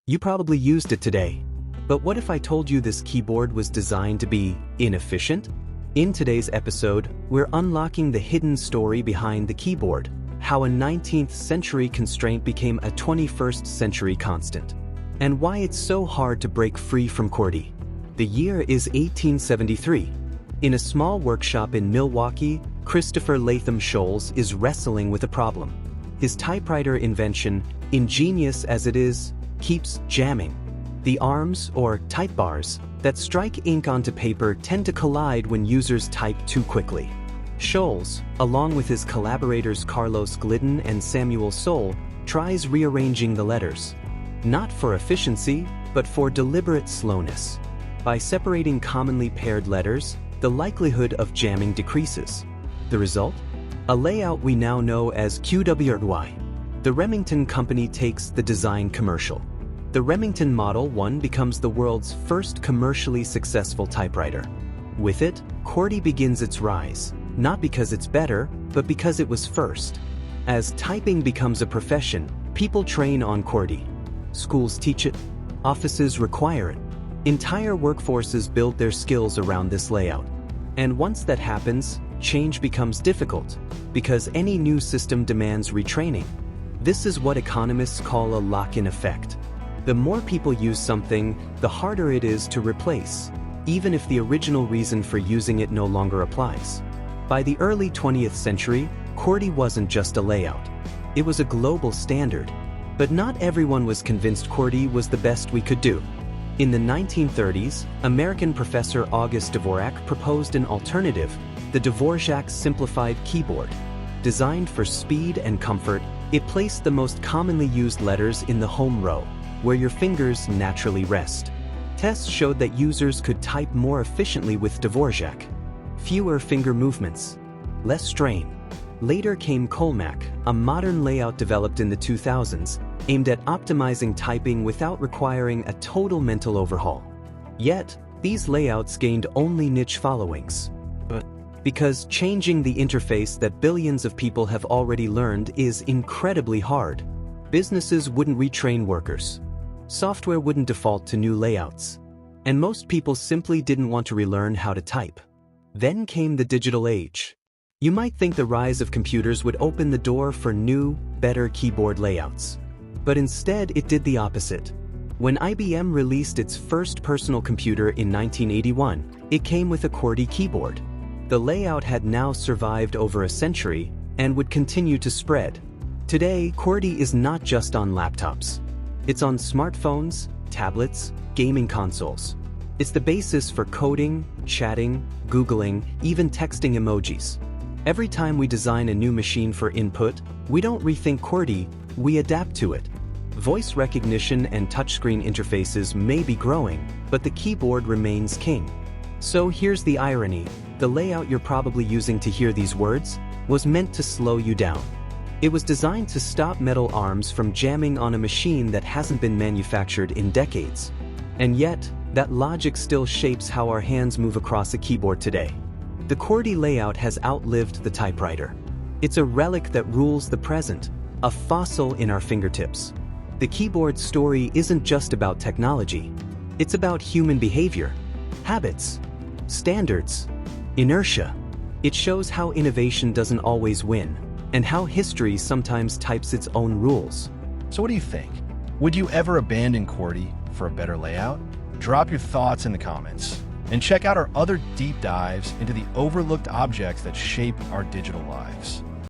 You probably used it today. But what if I told you this keyboard was designed to be inefficient? In today's episode, we're unlocking the hidden story behind the keyboard, how a 19th century constraint became a 21st century constant, and why it's so hard to break free from QWERTY. The year is 1873. In a small workshop in Milwaukee, Christopher Latham Sholes is wrestling with a problem. His typewriter invention, ingenious as it is, keeps jamming. The arms, or type bars, that strike ink onto paper tend to collide when users type too quickly. Sholes, along with his collaborators Carlos Glidden and Samuel Soule, tries rearranging the letters. Not for efficiency, but for deliberate slowness. By separating commonly paired letters, the likelihood of jamming decreases. The result? A layout we now know as QWERTY. The Remington company takes the design commercial. The Remington Model 1 becomes the world's first commercially successful typewriter. With it, QWERTY begins its rise, not because it's better, but because it was first. As typing becomes a profession, people train on QWERTY. Schools teach it, offices require it. Entire workforces build their skills around this layout. And once that happens, change becomes difficult, because any new system demands retraining. This is what economists call a lock-in effect. The more people use something, the harder it is to replace, even if the original reason for using it no longer applies. By the early 20th century, QWERTY wasn't just a layout. It was a global standard. But not everyone was convinced QWERTY was the best we could do. In the 1930s, American professor August Dvorak proposed an alternative, the Dvorak simplified keyboard. Designed for speed and comfort, it placed the most commonly used letters in the home row, where your fingers naturally rest. Tests showed that users could type more efficiently with Dvorak. Fewer finger movements, less strain. Later came Colemak, a modern layout developed in the 2000s, aimed at optimizing typing without requiring a total mental overhaul. Yet, these layouts gained only niche followings. Because changing the interface that billions of people have already learned is incredibly hard. Businesses wouldn't retrain workers. Software wouldn't default to new layouts. And most people simply didn't want to relearn how to type. Then came the digital age. You might think the rise of computers would open the door for new, better keyboard layouts. But instead, it did the opposite. When IBM released its first personal computer in 1981, it came with a QWERTY keyboard. The layout had now survived over a century and would continue to spread. Today, QWERTY is not just on laptops. It's on smartphones, tablets, gaming consoles. It's the basis for coding, chatting, Googling, even texting emojis. Every time we design a new machine for input, we don't rethink QWERTY, we adapt to it. Voice recognition and touchscreen interfaces may be growing, but the keyboard remains king. So here's the irony. The layout you're probably using to hear these words was meant to slow you down. It was designed to stop metal arms from jamming on a machine that hasn't been manufactured in decades. And yet, that logic still shapes how our hands move across a keyboard today. The QWERTY layout has outlived the typewriter. It's a relic that rules the present, a fossil in our fingertips. The keyboard story isn't just about technology. It's about human behavior, habits, standards, inertia. It shows how innovation doesn't always win, and how history sometimes types its own rules. So what do you think? Would you ever abandon QWERTY for a better layout? Drop your thoughts in the comments, and check out our other deep dives into the overlooked objects that shape our digital lives.